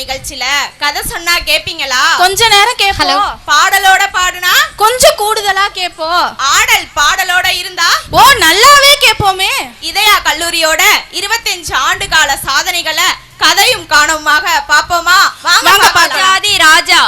நிகழ்ச்சியில கதை சொன்னா கேப்பீங்களா? கொஞ்ச நேரம் கேப்போம். பாடலோட பாடுனா கொஞ்சம் கூடுதலா கேப்போம். ஆடல் பாடலோட இருந்தா ஓ நல்லாவே கேப்போமே. இதயா கல்லூரியோட 25 ஆண்டு கால சாதனைகளை கதையும் காணுமாக பாப்போமா? வாங்க பார்க்கலாம். ராஜா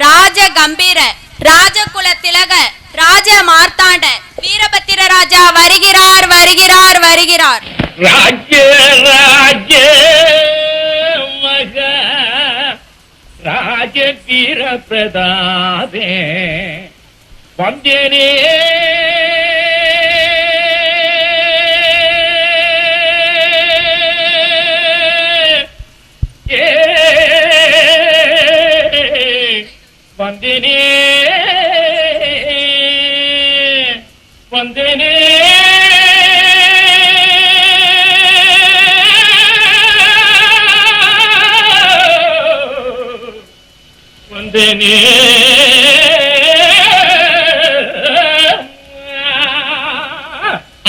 ராஜ கம்பீர ராஜகுல திலக ராஜ மார்த்தாண்ட வீரபத்திர ராஜா வருகிறார் வருகிறார் வருகிறார். ராஜ்ய ராஜ்ய மக ராஜ வீர பிரதாபே வந்தேனே வந்தேனே வந்தேனே வந்தேனே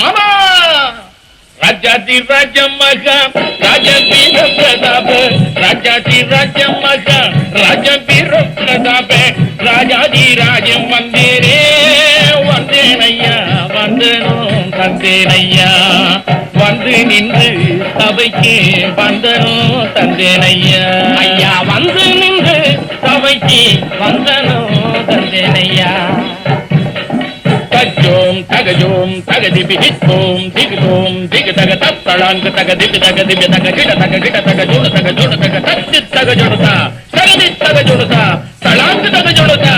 ஆமா ராஜாதி ராஜ மக ராஜ வீர பிரதாப ராஜாதி ராஜ மக ராஜ வீர பிரதாப ராஜாதி ராஜம் வந்தேனே வந்தேனையா வந்தனும் தந்தேனையா வந்து நின்று சபைக்கு வந்தனும் தந்தேனையா ஐயா வந்து நின்று சபைக்கு வந்தனும் தந்தேனையா தஜோம் தகஜோம் தகதிபி ஹித்தோம் திகதோம் திகதக தத்தளாங்க தகதிபி தகதிபி தகஜிட தகஜிட தகஜோட தகஜோட தக தத்தி தகஜோடதா தகதி தகஜோடதா தளாங்க தகஜோடதா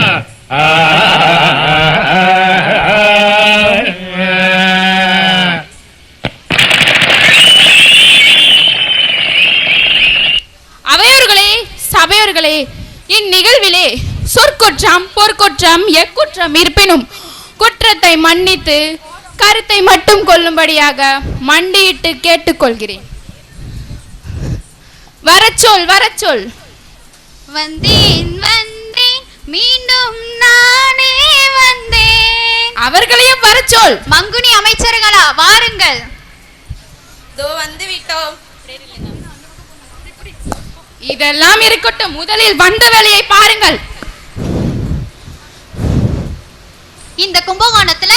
அவையோர்களே சபையோர்களே, இந்நிகழ்விலே சொற்குற்றம் பொற்குற்றம் எக்குற்றம் இருப்பினும் குற்றத்தை மன்னித்து கருத்தை மட்டும் கொள்ளும்படியாக மண்டியிட்டு கேட்டுக்கொள்கிறேன். வரச்சொல் வரச்சொல். வந்தேன் வந்தேன் மீண்டும் நானே வந்தேன். அவர்களையும் வரச்சொல். மங்குனி அமைச்சர்களா வாருங்கள். தோ வந்து விட்டோம். இதெல்லாம் இருக்கட்டும், முதலில் வந்த வேலையை பாருங்கள். இந்த கும்பகோணத்துல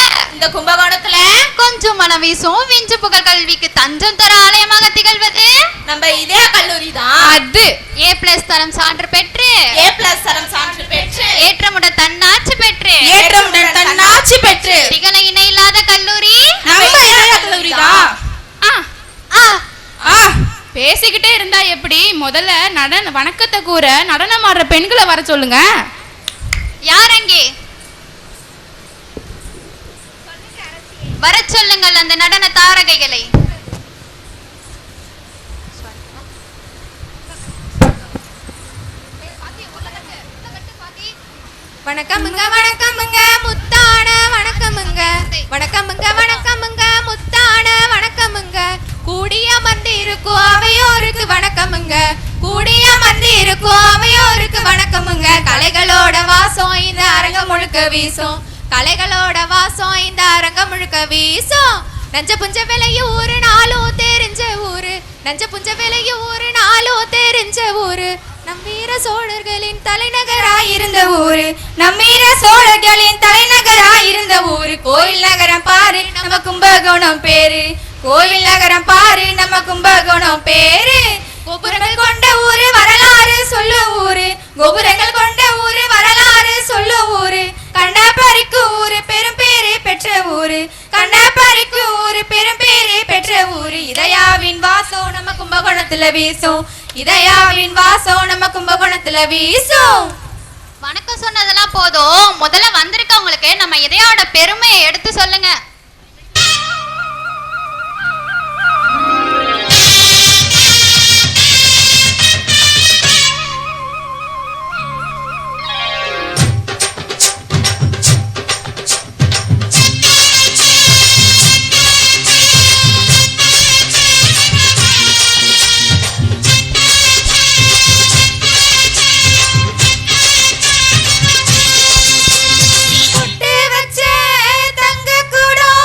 கொஞ்சம் மனம் வீசும் விஞ்சு புகழ் கல்விக்கு தஞ்சம் தர ஆலயமாக திகழ்வது நம்ம இதே கல்லூரி தான். அது A+ தரம் சான்று பெற்று A+ தரம் சான்று பெற்று ஏற்றமுடன் தன்னாட்சி பெற்று திகழ இணை இல்லாத கல்லூரி நம்ம இதே கல்லூரி தான். பேசிக்கிட்டே இருந்தா எப்படி? முதல்ல வணக்கத்தை கூற நடனம் ஆடுற பெண்களை வர சொல்லுங்க. யார் அங்கே? வர சொல்லுங்கள் அந்த நடன தாரகைகளை. வணக்கமுங்க வணக்கமுங்க முத்தான வணக்கமுங்க வணக்கமுங்க வணக்கமுங்க முத்தான வணக்கமுங்க கூடிய மந்தி இருக்கும் அவையோருக்கு வணக்கமுங்க கூடிய மந்தி இருக்கும் அவையோருக்கு வணக்கமுங்க கலைகளோட வாசம் இந்த அரங்கம் முழுக்க வீசும் கலைகளோட வாசம் இந்த அரங்கம் முழுக்க வீசும் நஞ்ச புஞ்ச விலைய ஊரு நாளும் தெரிஞ்ச ஊரு நஞ்ச புஞ்ச விலைய ஊரு நாளும் தெரிஞ்ச ஊரு நம் வீர சோழர்களின் தலைநகராயிருந்த ஊரு நம் வீர சோழர்களின் தலைநகராயிருந்த ஊரு கோயில் நகரம் பாரு நம்ம கும்பகோணம் பேரு கோயில் நகரம் பாரு நம்ம கும்பகோணம் பேரு கோபுரங்கள் கொண்ட ஊரு வரலாறு சொல்லு ஊரு கோபுரங்கள் கொண்ட ஊரு வரலாறு சொல்லு ஊரு கண்ணப்பரிக்கு ஊரு பெரும் பேரு பெற்ற ஊரு கண்ணப்பரிக்கு ஊரு பெரும் பேரு பெற்ற ஊரு இதயாவின் வாசம் நம்ம கும்பகோணத்துல வீசும் இதயாவின் வாசம் நம்ம கும்பகோணத்துல வீசும். வணக்கம் சொன்னதெல்லாம் போதும், முதல்ல வந்திருக்கவங்களுக்கு நம்ம இதயோட பெருமையை எடுத்து சொல்லுங்க. பொட்டு வச்ச தங்க கூடம்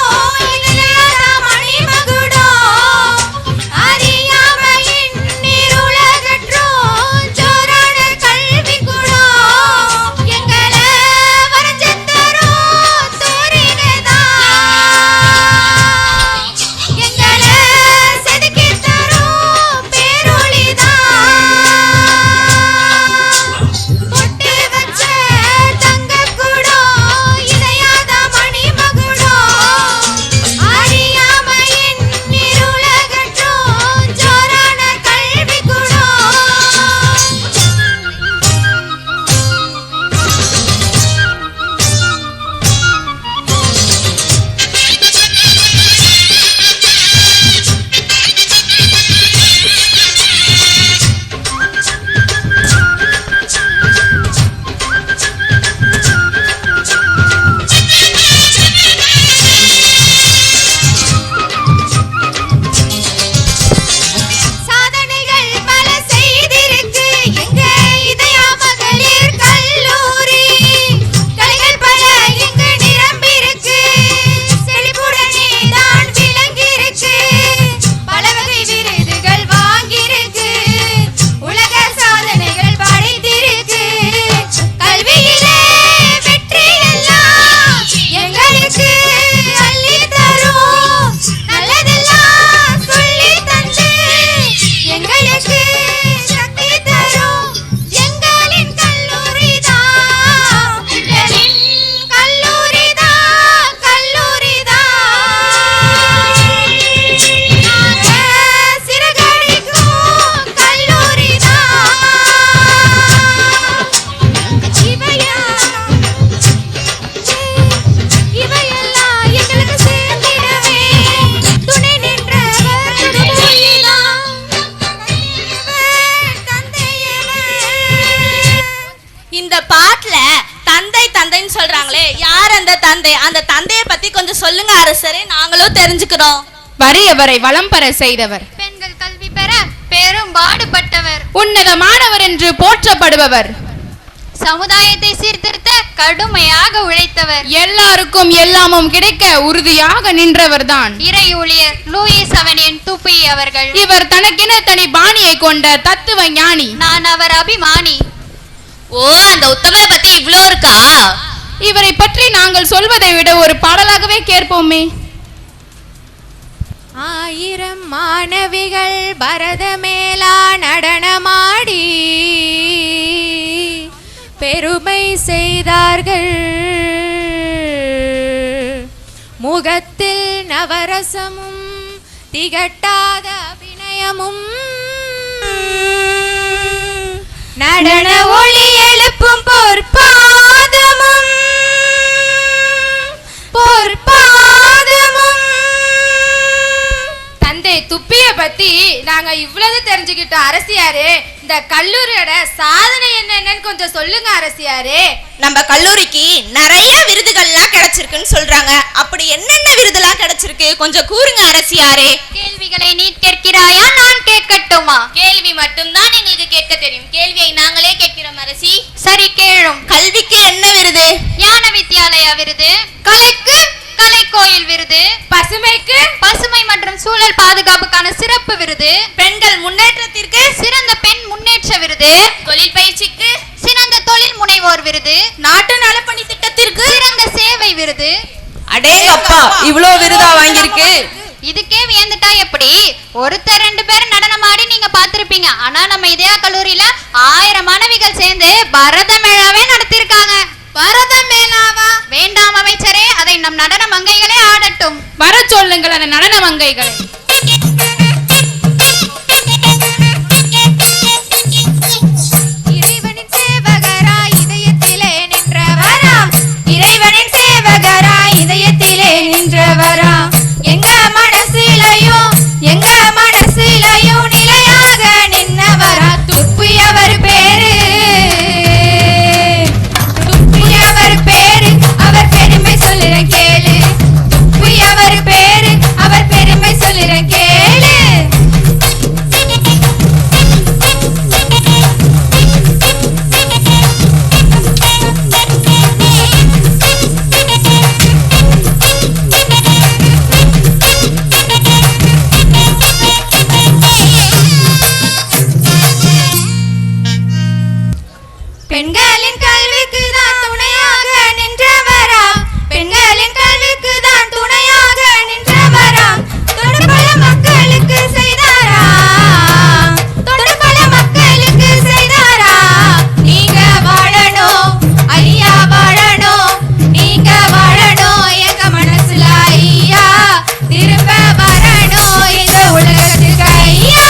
சொல்றாங்களே, யார் அந்த தந்தை? அந்த தந்தையை பத்தி கொஞ்சம் சொல்லுங்க அரசரே, நாங்களும் தெரிஞ்சுக்கிறோம். வறியவரை வளம் பெற செய்தவர், பெண்கள் கல்வி பெற பெரும் பாடுபட்டவர், உன்னதமானவர் என்று போற்றப்படுபவர், சமுதாயத்தை சீர்திருத்த கடுமையாக உழைத்தவர், எல்லாருக்கும் எல்லாமும் கிடைக்க உறுதியாக நின்றவர் தான் இறை ஊழியர் லூயிஸ் அவனின் துப்பி அவர்கள். இவர் தனக்கென தனி பாணியை கொண்ட தத்துவ ஞானி. நான் அவர் அபிமானி. ஓ, அந்த உத்தமரை பத்தி இவ்ளோ இருக்கா? இவரை பற்றி நாங்கள் சொல்வதை விட ஒரு பாடலாகவே கேட்போமே. ஆயிரம் மாணவிகள் பரதமேளா நடனமாடி பெருமை செய்தார்கள், முகத்தில் நவரசமும் திகட்டாத அபிநயமும் நடன ஒளி எழுப்பும் பொற்பாதமும் தந்தை துப்பிய பத்தி நாங்க இவ்வளவு தெரிஞ்சுக்கிட்டோம் அரசியாரே. இந்த கல்லூரியோட சாதனை என்னன்னு கொஞ்சம் சொல்லுங்க அரசியாரே. நம்ம கல்லூரிக்கு நிறைய விருதுகள்லாம் கிடைச்சிருக்குன்னு சொல்றாங்க. அப்படி என்னென்ன விருதுலாம் கிடைச்சிருக்கு கொஞ்சம் கூறுங்க அரசியாரே. கேள்விகளை நீ கேட்கிறாயா, நான் கேட்கட்டுமா? கேள்வி மட்டும்தான் எங்களுக்கு கேட்க தெரியும், கேள்வியை நாங்களே கேட்கிறோம் அரசி. சரி கேளும். கல்விக்கு என்ன விருது? ஞான வித்யாலயா விருது, கலைக்கு கலைக்கோயில் விருது, பசுமைக்கு பசுமை மற்றும் சூழல் பாதுகாப்புக்கான சிறப்பு விருது, பெண்கள் முன்னேற்றத்திற்கு சிறந்த பெண் முன்னேற்ற விருது, தொழில் பயிற்சிக்கு சிறந்த தொழில் முனைவோர் விருது, நாட்டு நலப்பணி திட்டத்திற்கு சிறந்த சேவை விருது. அடேங்கப்பா, இவ்ளோ விருதா வாங்கியிருக்கு. இதுக்கே வியந்துட்டா எப்படி? ஒருத்தர் ரெண்டு பேர் நடனம் ஆடி நீங்க பாத்திருப்பீங்க. ஆனா நம்ம இதே கல்லூரியில 1000 மாணவிகள் சேர்ந்து பரத மேளாவே நடத்திருக்காங்க. பரத மேளாவா? வேண்டாம் அமைச்சரே, அதை நம் நடன மங்கைகளே ஆடட்டும். வர சொல்லுங்கள் அந்த நடன மங்கைகளை. இறைவனின் சேவகரா இதயத்திலே நின்றவரா, இறைவனின் சேவகரா இதயத்திலே நின்றவரா, எங்க மனசிலையும் நிலையாக நின்னவரா, துப்பியவர் பேரு, துப்பியவர் பேரு, அவர் பெருமை சொல்லுற கேளு, துப்பியவர் பேரு, அவர் பெருமை சொல்லுற கேளு. பெண்களின் கல்விக்கு தான் துணையாக நின்றவரா, பெண்களின் கல்விக்கு தான் துணையாக நின்றவரா, தொடுபல மக்களுக்கு செய்தாரா, தொடுபல மக்களுக்கு செய்தாரா, நீங்க வாழணும் ஐயா வாழணும், நீங்க வாழணும் எங்க மனசுல ஐயா, திரும்ப வரணும் இந்த உலகத்துக்கு ஐயா.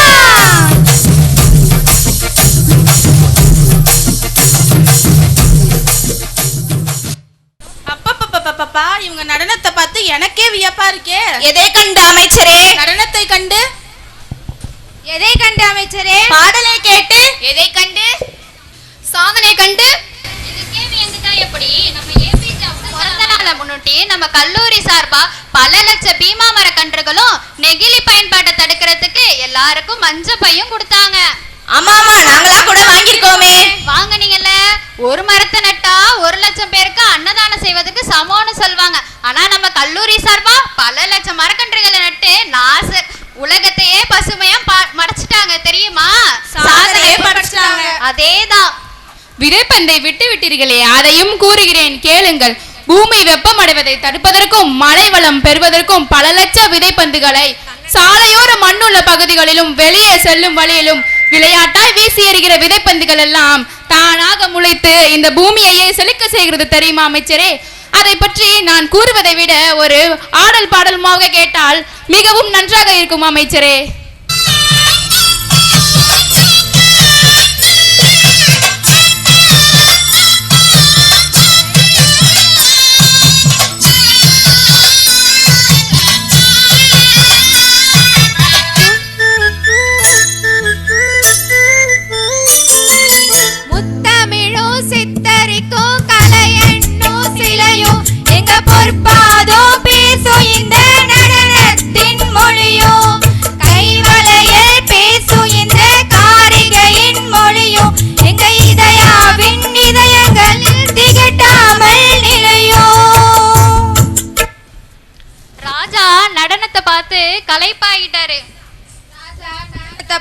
அப்பப்பப்பப்பப்பா, இவங்க நடனத்தை பார்த்து எனக்கே வியப்பா இருக்கே. எதை கண்டு அமைச்சரே? நடனத்தை கண்டு. எதை கண்டு அமைச்சரே? பாடலை கேட்டு. எதை கண்டு? சாதனை கண்டு. இதுக்கே வியந்துட்டா எப்படி? நம்ம ஏபிஜே பிறந்த நாளை முன்னிட்டு நம்ம கல்லூரி சார்பா பல லட்ச பீமா மர கன்றுகளும் நெகிழி பயன்பாட்டை தடுக்கிறதுக்கு எல்லாருக்கும் மஞ்ச பையும் கொடுத்தாங்க. ஆமா ஆமா, நாங்களா கூட வாங்கிருக்கோமே. வாங்குனீங்கல்ல? ஒரு மரத்தை நட்டா 1,00,000 பேருக்கு அன்னதானம் செய்வதற்கு சமம்னு சொல்வாங்க. ஆனா நம்ம கல்லூரி சார்பா பல லட்சம் மரக்கன்றுகளை நட்டு உலகத்தையே பசுமையா மறைச்சிட்டாங்க தெரியுமா? சாதனையே படைச்சிட்டாங்க. அதேதான். விதைப்பந்தை விட்டு விட்டீர்களே, அதையும் கூறுகிறேன் கேளுங்கள். பூமி வெப்பமடைவதை தடுப்பதற்கும் மழை வளம் பெறுவதற்கும் பல லட்ச விதைப்பந்துகளை சாலையோர மண்ணுள்ள பகுதிகளிலும் வெளியே செல்லும் வழியிலும் விளையாட்டாய் வீசி எறிகிற விதைப்பந்துகள் எல்லாம் தானாக முளைத்து இந்த பூமியையே செழிக்க செய்கிறது தெரியுமா அமைச்சரே? அதை பற்றி நான் கூறுவதை விட ஒரு ஆடல் பாடலுமாக கேட்டால் மிகவும் நன்றாக இருக்கும் அமைச்சரே. முத்தமிழோ சித்தரிக்கோ கலையென்னோ சிலையோ களைப்பாயிட்டாரு.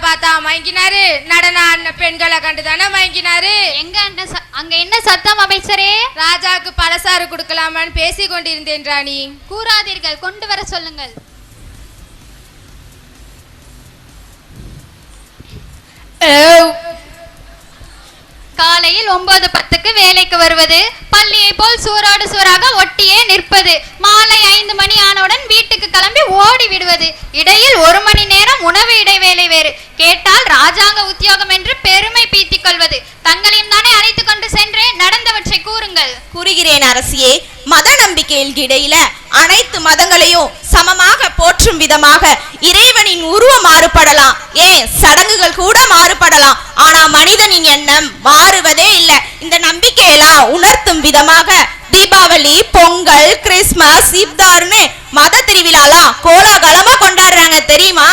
பார்த்தா மயங்கினாரு, நடன ஆடின பெண்களை கண்டுதானே மயங்கினாரு. அங்க என்ன சத்தம் அமைச்சரே? ராஜாவுக்கு பலசாறு கொடுக்கலாமான்னு பேசி கொண்டிருந்தேன் ராணி. கூறாதீர்கள், கொண்டு வர சொல்லுங்கள். காலையில் 9:10க்கு வேலைக்கு வருவது, பள்ளியை போல் சூரோடு சூறாக ஒட்டியே நிற்பது, மாலை 5 மணி ஆனவுடன் வீட்டுக்கு கிளம்பி ஓடி விடுவது, இடையில் 1 மணி நேரம் உணவு இடைவேளை வேறு, கேட்டால் ராஜாங்க உத்தியோகம் என்று பெருமை பீத்திக் கொள்வது. தங்களையும் தானே அழைத்து கொண்டு சென்றேன், நடந்தவற்றை கூறுங்கள். கூறுகிறேன் அரசியே. மத நம்பிக்கையில் இடையில அனைத்து மதங்களையும் சமமாக போற்றும் விதமாக இறைவனின் உருவம் மாறுபடலாம், ஏன் சடங்குகள் கூட மாறுபடலாம், ஆனா மனிதனின் எண்ணம் மாறுவதே இல்லை. இந்த நம்பிக்கையெல்லாம் உணர்த்தும் விதமாக தீபாவளி, பொங்கல், கிறிஸ்துமஸ், இப்தார்னு மத திருவிழாலாம் கோலாகலமா கொண்டாடுறாங்க தெரியுமா?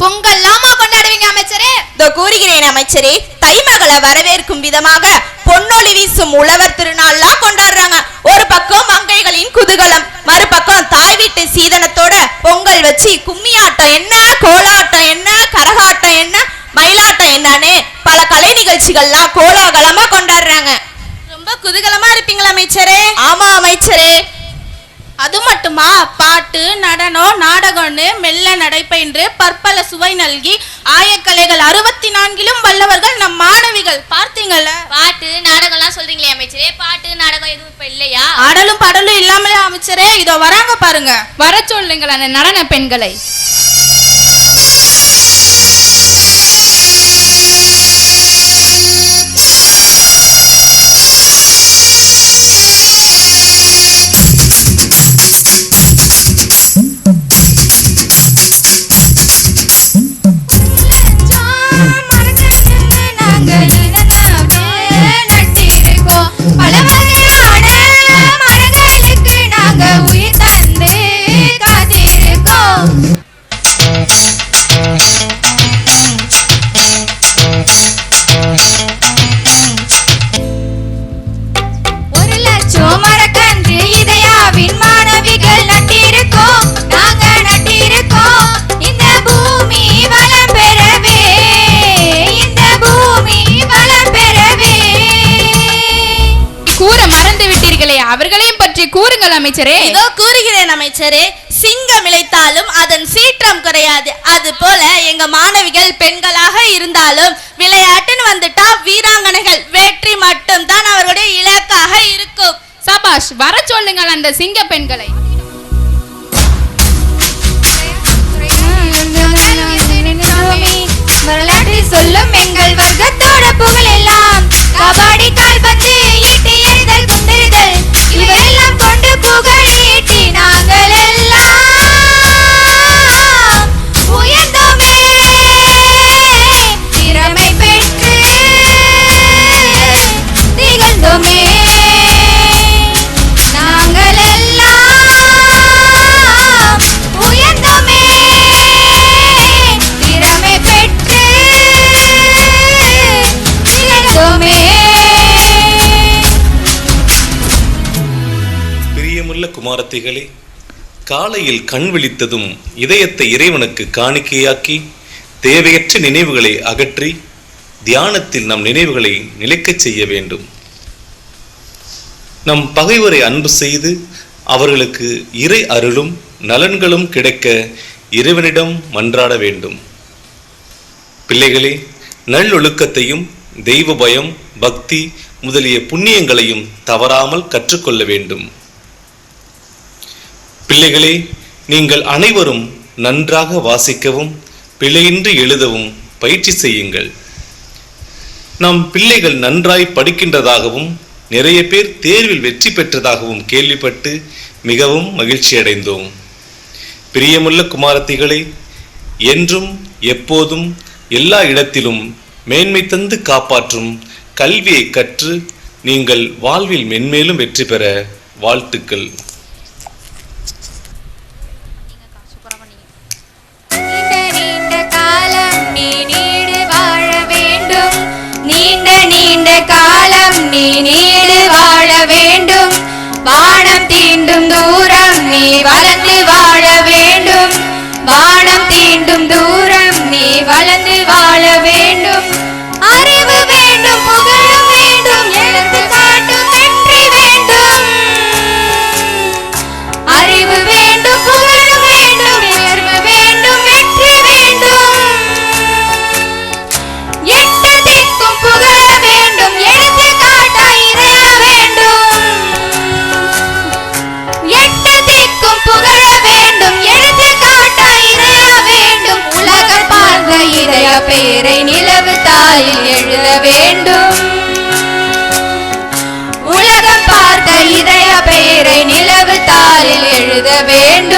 பொங்கல்லாமா கொண்டாடுவீங்க அமைச்சரே? இதோ கூறுகிறேன் அமைச்சரே. தைமகளை வரவேற்கும் விதமாக பொன்னொளி வீசும் உழவர் திருநாள்லாம் கொண்டாடுறாங்க. ஒரு பக்கம் மங்கைகளின் குதூகலம், மறுபக்கம் தாய் வீட்டு சீதனத்தோட பொங்கல் வச்சு கும்மியாட்டம் என்ன, கோலாட்டம் என்ன, கரகாட்டம் என்ன, மயிலாட்டம் என்னன்னு பல கலை நிகழ்ச்சிகள்லாம் கோலாகலமா கொண்டாடுறாங்க. ரொம்ப குதூகலமா இருப்பீங்களா அமைச்சரே? ஆமா அமைச்சரே. அது மட்டுமா, பாட்டு, நடனம், நாடகம்னு மெல்ல நடைபயின்று பற்பல சுவை நல்கி ஆயக்கலைகள் 64லும் வல்லவர்கள் நம் மாணவிகள். பார்த்தீங்கல்ல? பாட்டு நாடகம்லாம் சொல்றீங்களே அமைச்சரே, பாட்டு நாடகம் எதுவும் இப்ப இல்லையா? ஆடலும் பாடலும் இல்லாமலே அமைச்சரே, இதோ வராங்க பாருங்க. வர சொல்லுங்கள் அந்த நடன பெண்களை. அவர்களையும் பற்றி கூறுங்கள் அமைச்சரே. இதோ கூறுகிறேன் அமைச்சரே. சிங்கம் இளைத்தாலும் அதன் சீற்றம் குறையாது. அது போல எங்க மாணவிகள் பெண்களாக இருந்தாலும் விளையாட்டுன்னு வந்துட்டா வீராங்கனைகள், வெற்றி மட்டும் தான் அவர்களுடைய இலக்காக இருக்கும். சபாஷ், வர சொல்லுங்கள் அந்த சிங்க பெண்களை. வரலாற்றை சொல்லும் எங்கள் வர்க்கத்தோட புகழ் எல்லாம் கபாடி, கால்பந்து, ஈட்டி எறிதல், குண்டெறிதல், இவையெல்லாம் கொண்டு புகழ் ஈட்டி நாங்கள் எல்லாம் உயர்ந்தோமே, திறமை பெற்று திகழ்ந்தோமே, நாங்கள் எல்லாம் உயர்ந்தோமே, திறமை பெற்று திகழ்ந்தோமே. பிரியமுள்ள குமாரத்திகளே, காலையில் கண் விழித்ததும் இதயத்தை இறைவனுக்கு காணிக்கையாக்கி தேவையற்ற நினைவுகளை அகற்றி தியானத்தில் நம் நினைவுகளை நிலைக்கச் செய்ய வேண்டும். நம் பகைவரை அன்பு செய்து அவர்களுக்கு இறை அருளும் நலன்களும் கிடைக்க இறைவனிடம் மன்றாட வேண்டும். பிள்ளைகளே, நல்லொழுக்கத்தையும் தெய்வ பயம், பக்தி முதலிய புண்ணியங்களையும் தவறாமல் கற்றுக்கொள்ள வேண்டும். பிள்ளைகளே, நீங்கள் அனைவரும் நன்றாக வாசிக்கவும் பிழையின்றி எழுதவும் பயிற்சி செய்யுங்கள். நம் பிள்ளைகள் நன்றாய் படிக்கின்றதாகவும் நிறைய பேர் தேர்வில் வெற்றி பெற்றதாகவும் கேள்விப்பட்டு மிகவும் மகிழ்ச்சி அடைந்தோம். பிரியமுள்ள குமாரத்திகளே, என்றும் எப்போதும் எல்லா இடத்திலும் மேன்மை தந்து காப்பாற்றும் கல்வியை கற்று நீங்கள் வாழ்வில் மென்மேலும் வெற்றி பெற வாழ்த்துக்கள். நீண்ட காலம் நீ நீடு வாழ வேண்டும், நீண்ட நீண்ட காலம் நீ நீடு வாழ வேண்டும், வானம் தீண்டும் தூரம் நீ வளர்ந்து வாழ வேண்டும், பெயரை நிலவு தாளில் எழுத வேண்டும். உலகம் பார்த்த இதய பெயரை நிலவு தாளில் எழுத வேண்டும்.